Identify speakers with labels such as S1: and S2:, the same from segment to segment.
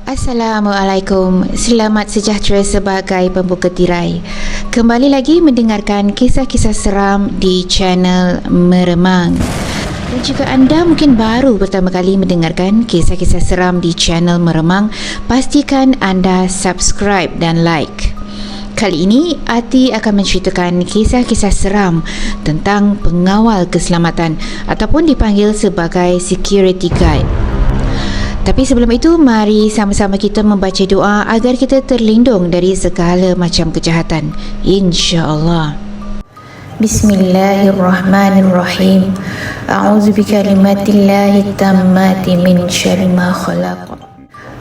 S1: Assalamualaikum, selamat sejahtera sebagai pembuka tirai. Kembali lagi mendengarkan kisah-kisah seram di channel Meremang. Dan jika anda mungkin baru pertama kali mendengarkan kisah-kisah seram di channel Meremang, pastikan anda subscribe dan like. Kali ini, Ati akan menceritakan kisah-kisah seram tentang pengawal keselamatan ataupun dipanggil sebagai security guard. Tapi sebelum itu, mari sama-sama kita membaca doa agar kita terlindung dari segala macam kejahatan. InsyaAllah. Bismillahirrahmanirrahim. A'udzu bikalimatillahi tammati min syarri ma khalaq.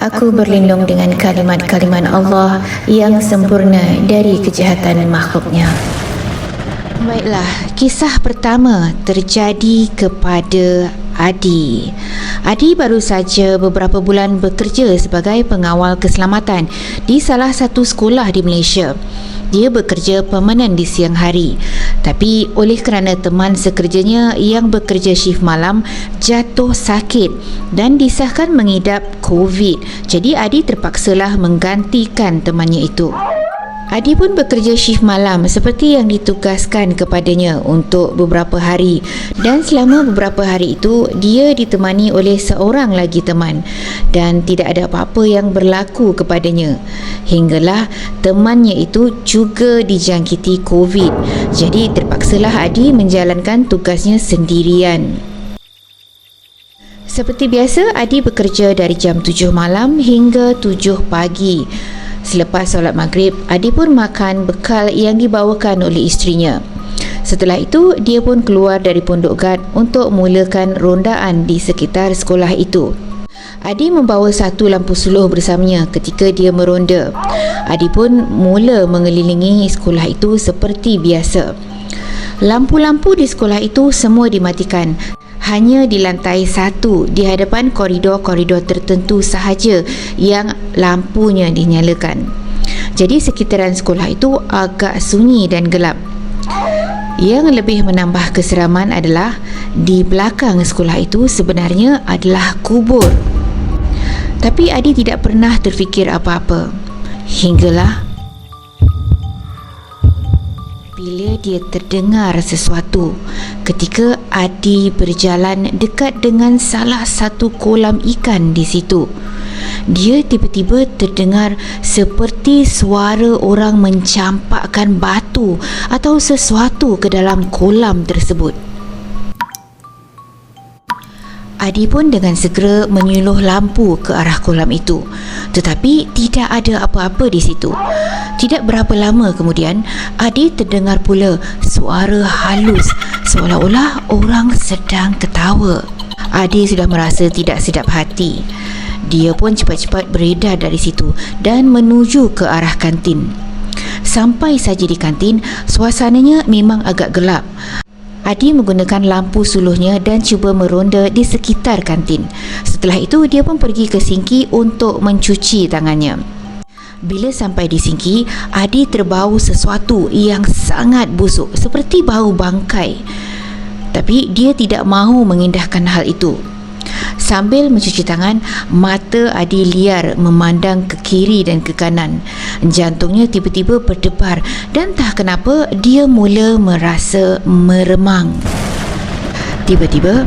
S1: Aku berlindung dengan kalimat-kalimat Allah yang sempurna dari kejahatan makhluknya. Baiklah, kisah pertama terjadi kepada Adi. Adi baru saja beberapa bulan bekerja sebagai pengawal keselamatan di salah satu sekolah di Malaysia. Dia bekerja permanen di siang hari. Tapi oleh kerana teman sekerjanya yang bekerja shift malam jatuh sakit dan disahkan mengidap COVID, jadi Adi terpaksalah menggantikan temannya itu. Adi pun bekerja shift malam seperti yang ditugaskan kepadanya untuk beberapa hari, dan selama beberapa hari itu dia ditemani oleh seorang lagi teman dan tidak ada apa-apa yang berlaku kepadanya hinggalah temannya itu juga dijangkiti COVID. Jadi terpaksalah Adi menjalankan tugasnya sendirian. Seperti biasa, Adi bekerja dari jam 7 malam hingga 7 pagi. Selepas solat maghrib, Adi pun makan bekal yang dibawakan oleh isterinya. Setelah itu, dia pun keluar dari pondok guard untuk mulakan rondaan di sekitar sekolah itu. Adi membawa satu lampu suluh bersamanya ketika dia meronda. Adi pun mula mengelilingi sekolah itu seperti biasa. Lampu-lampu di sekolah itu semua dimatikan. Hanya di lantai 1 di hadapan koridor-koridor tertentu sahaja yang lampunya dinyalakan. Jadi sekitaran sekolah itu agak sunyi dan gelap. Yang lebih menambah keseraman adalah di belakang sekolah itu sebenarnya adalah kubur. Tapi Adi tidak pernah terfikir apa-apa hinggalah bila dia terdengar sesuatu ketika Adi berjalan dekat dengan salah satu kolam ikan di situ. Dia tiba-tiba terdengar seperti suara orang mencampakkan batu atau sesuatu ke dalam kolam tersebut. Adi pun dengan segera menyuluh lampu ke arah kolam itu, tetapi tidak ada apa-apa di situ. Tidak berapa lama kemudian, Adi terdengar pula suara halus seolah-olah orang sedang ketawa. Adi sudah merasa tidak sedap hati. Dia pun cepat-cepat beredar dari situ dan menuju ke arah kantin. Sampai saja di kantin, suasananya memang agak gelap. Adi menggunakan lampu suluhnya dan cuba meronda di sekitar kantin. Setelah itu, dia pun pergi ke sinki untuk mencuci tangannya. Bila sampai di sinki, Adi terbau sesuatu yang sangat busuk seperti bau bangkai. Tapi dia tidak mahu mengindahkan hal itu. Sambil mencuci tangan, mata Adi liar memandang ke kiri dan ke kanan. Jantungnya tiba-tiba berdebar dan tak kenapa dia mula merasa meremang. Tiba-tiba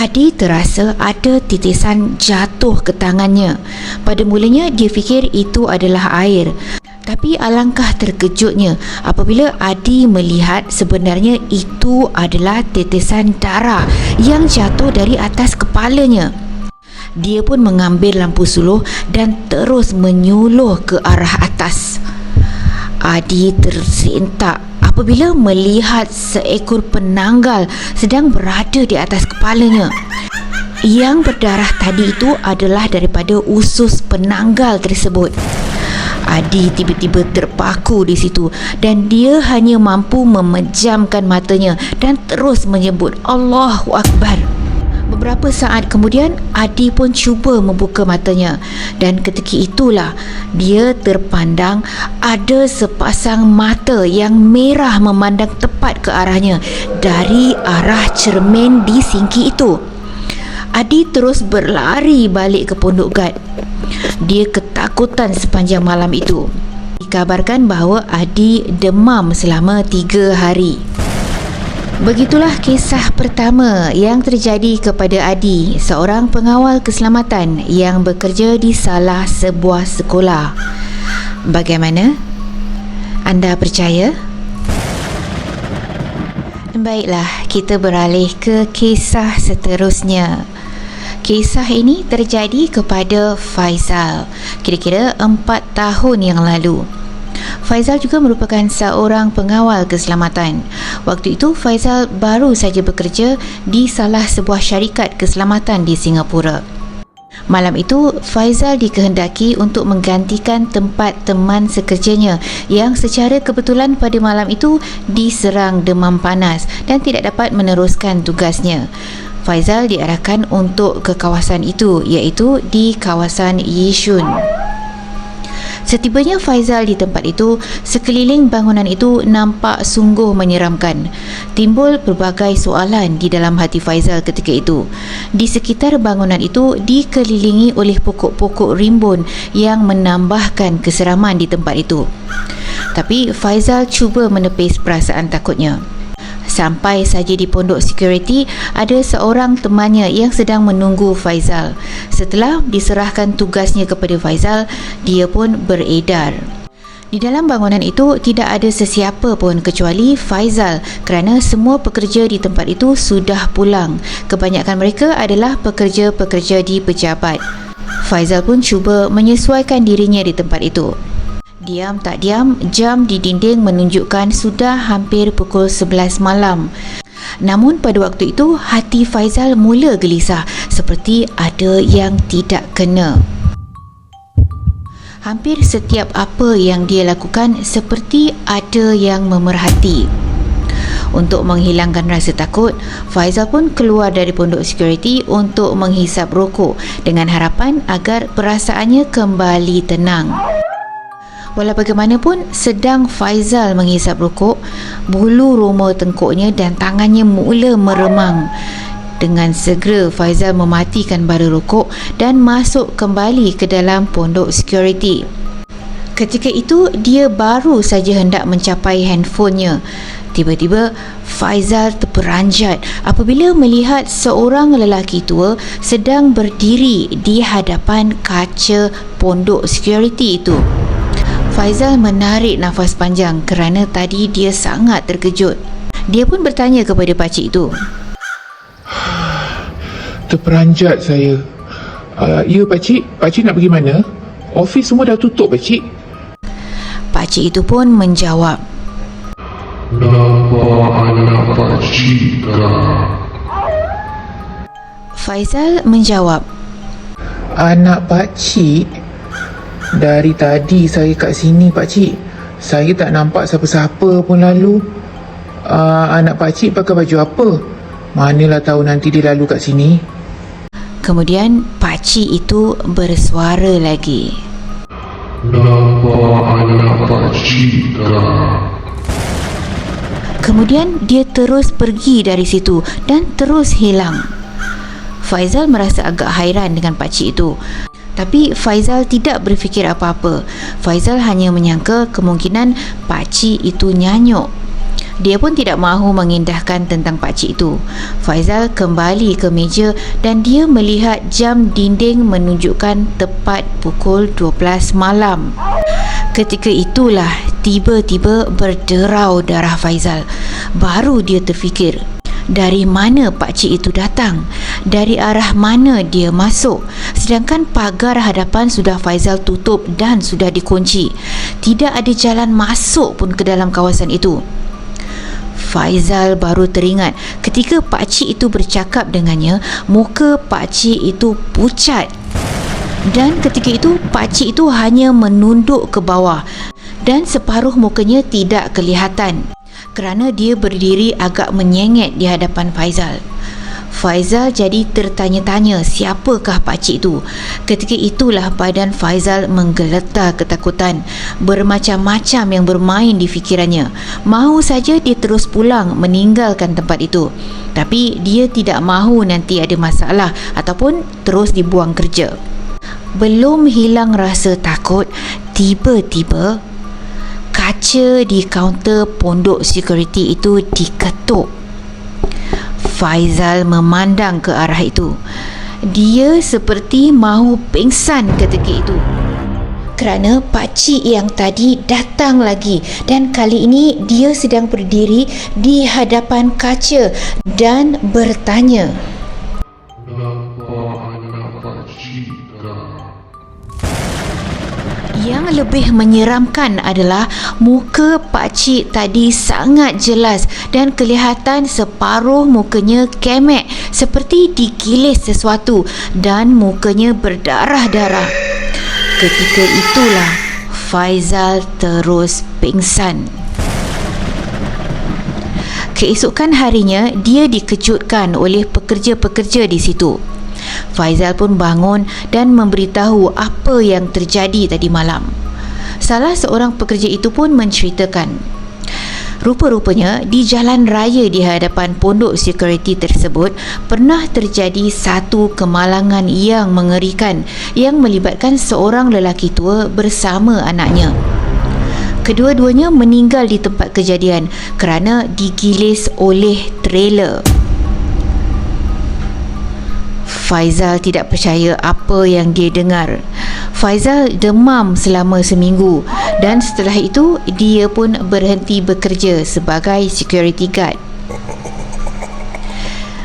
S1: Adi terasa ada titisan jatuh ke tangannya. Pada mulanya dia fikir itu adalah air. Tapi alangkah terkejutnya apabila Adi melihat sebenarnya itu adalah titisan darah yang jatuh dari atas kepalanya. Dia pun mengambil lampu suluh dan terus menyuluh ke arah atas. Adi tersentak apabila melihat seekor penanggal sedang berada di atas kepalanya. Yang berdarah tadi itu adalah daripada usus penanggal tersebut. Adi tiba-tiba terpaku di situ dan dia hanya mampu memejamkan matanya dan terus menyebut Allahu Akbar. Beberapa saat kemudian, Adi pun cuba membuka matanya dan ketika itulah dia terpandang ada sepasang mata yang merah memandang tepat ke arahnya dari arah cermin di sinki itu. Adi terus berlari balik ke pondok guard. Dia ketakutan sepanjang malam itu. Dikabarkan bahawa Adi demam selama 3 hari. Begitulah kisah pertama yang terjadi kepada Adi, seorang pengawal keselamatan yang bekerja di salah sebuah sekolah. Bagaimana? Anda percaya? Baiklah, kita beralih ke kisah seterusnya. Kisah ini terjadi kepada Faizal, kira-kira 4 tahun yang lalu. Faizal juga merupakan seorang pengawal keselamatan. Waktu itu Faizal baru saja bekerja di salah sebuah syarikat keselamatan di Singapura. Malam itu Faizal dikehendaki untuk menggantikan tempat teman sekerjanya yang secara kebetulan pada malam itu diserang demam panas dan tidak dapat meneruskan tugasnya. Faizal diarahkan untuk ke kawasan itu, iaitu di kawasan Yishun. Setibanya Faizal di tempat itu, sekeliling bangunan itu nampak sungguh menyeramkan. Timbul pelbagai soalan di dalam hati Faizal ketika itu. Di sekitar bangunan itu dikelilingi oleh pokok-pokok rimbun yang menambahkan keseraman di tempat itu. Tapi Faizal cuba menepis perasaan takutnya. Sampai saja di pondok security, ada seorang temannya yang sedang menunggu Faizal. Setelah diserahkan tugasnya kepada Faizal, dia pun beredar. Di dalam bangunan itu tidak ada sesiapa pun kecuali Faizal kerana semua pekerja di tempat itu sudah pulang. Kebanyakan mereka adalah pekerja-pekerja di pejabat. Faizal pun cuba menyesuaikan dirinya di tempat itu. Diam tak diam, jam di dinding menunjukkan sudah hampir pukul 11 malam. Namun pada waktu itu, hati Faizal mula gelisah seperti ada yang tidak kena. Hampir setiap apa yang dia lakukan seperti ada yang memerhati. Untuk menghilangkan rasa takut, Faizal pun keluar dari pondok security untuk menghisap rokok dengan harapan agar perasaannya kembali tenang. Walau bagaimanapun, sedang Faizal menghisap rokok, bulu roma tengkuknya dan tangannya mula meremang. Dengan segera Faizal mematikan bara rokok dan masuk kembali ke dalam pondok security. Ketika itu dia baru saja hendak mencapai handphonenya. Tiba-tiba Faizal terperanjat apabila melihat seorang lelaki tua sedang berdiri di hadapan kaca pondok security itu. Faizal menarik nafas panjang kerana tadi dia sangat terkejut. Dia pun bertanya kepada pakcik itu.
S2: Terperanjat saya. Ya pakcik, pakcik nak pergi mana? Ofis semua dah tutup pakcik.
S1: Pakcik itu pun menjawab.
S3: Nampak anak pakcik kah?
S1: Faizal menjawab.
S2: Anak pakcik? Dari tadi saya kat sini pakcik, saya tak nampak siapa-siapa pun lalu. Anak pakcik pakai baju apa? Manalah tahu nanti dia lalu kat sini.
S1: Kemudian pakcik itu bersuara lagi.
S3: Nampak anak pakcik kah?
S1: Kemudian dia terus pergi dari situ dan terus hilang. Faizal merasa agak hairan dengan pakcik itu. Tapi Faizal tidak berfikir apa-apa. Faizal hanya menyangka kemungkinan pakcik itu nyanyuk. Dia pun tidak mahu mengindahkan tentang pakcik itu. Faizal kembali ke meja dan dia melihat jam dinding menunjukkan tepat pukul 12 malam. Ketika itulah tiba-tiba berderau darah Faizal. Baru dia terfikir, dari mana pakcik itu datang? Dari arah mana dia masuk? Sedangkan pagar hadapan sudah Faizal tutup dan sudah dikunci. Tidak ada jalan masuk pun ke dalam kawasan itu. Faizal baru teringat ketika pakcik itu bercakap dengannya, muka pakcik itu pucat. Dan ketika itu pakcik itu hanya menunduk ke bawah dan separuh mukanya tidak kelihatan kerana dia berdiri agak menyengit di hadapan Faizal. Faizal jadi tertanya-tanya siapakah pakcik itu. Ketika itulah badan Faizal menggeletar ketakutan. Bermacam-macam yang bermain di fikirannya. Mahu saja dia terus pulang meninggalkan tempat itu. Tapi dia tidak mahu nanti ada masalah ataupun terus dibuang kerja. Belum hilang rasa takut, tiba-tiba kaca di kaunter pondok security itu diketuk. Faizal memandang ke arah itu. Dia seperti mahu pingsan ketika itu, kerana pakcik yang tadi datang lagi, dan kali ini dia sedang berdiri di hadapan kaca dan bertanya,
S3: Nampak anak pakcik tak?
S1: Yang lebih menyeramkan adalah muka pakcik tadi sangat jelas dan kelihatan separuh mukanya kemek seperti digilis sesuatu dan mukanya berdarah-darah. Ketika itulah Faizal terus pingsan. Keesokan harinya, dia dikejutkan oleh pekerja-pekerja di situ. Faizal pun bangun dan memberitahu apa yang terjadi tadi malam. Salah seorang pekerja itu pun menceritakan, rupa-rupanya di jalan raya di hadapan pondok security tersebut pernah terjadi satu kemalangan yang mengerikan yang melibatkan seorang lelaki tua bersama anaknya. Kedua-duanya meninggal di tempat kejadian kerana digilis oleh trailer. Faizal tidak percaya apa yang dia dengar. Faizal demam selama seminggu dan setelah itu dia pun berhenti bekerja sebagai security guard.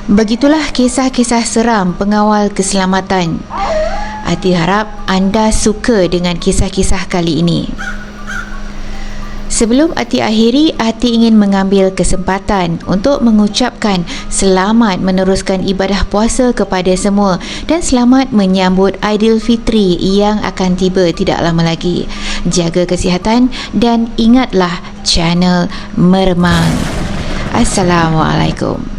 S1: Begitulah kisah-kisah seram pengawal keselamatan. Ati harap anda suka dengan kisah-kisah kali ini. Sebelum Ati akhiri, Ati ingin mengambil kesempatan untuk mengucapkan selamat meneruskan ibadah puasa kepada semua dan selamat menyambut Aidilfitri yang akan tiba tidak lama lagi. Jaga kesihatan dan ingatlah channel Meremang. Assalamualaikum.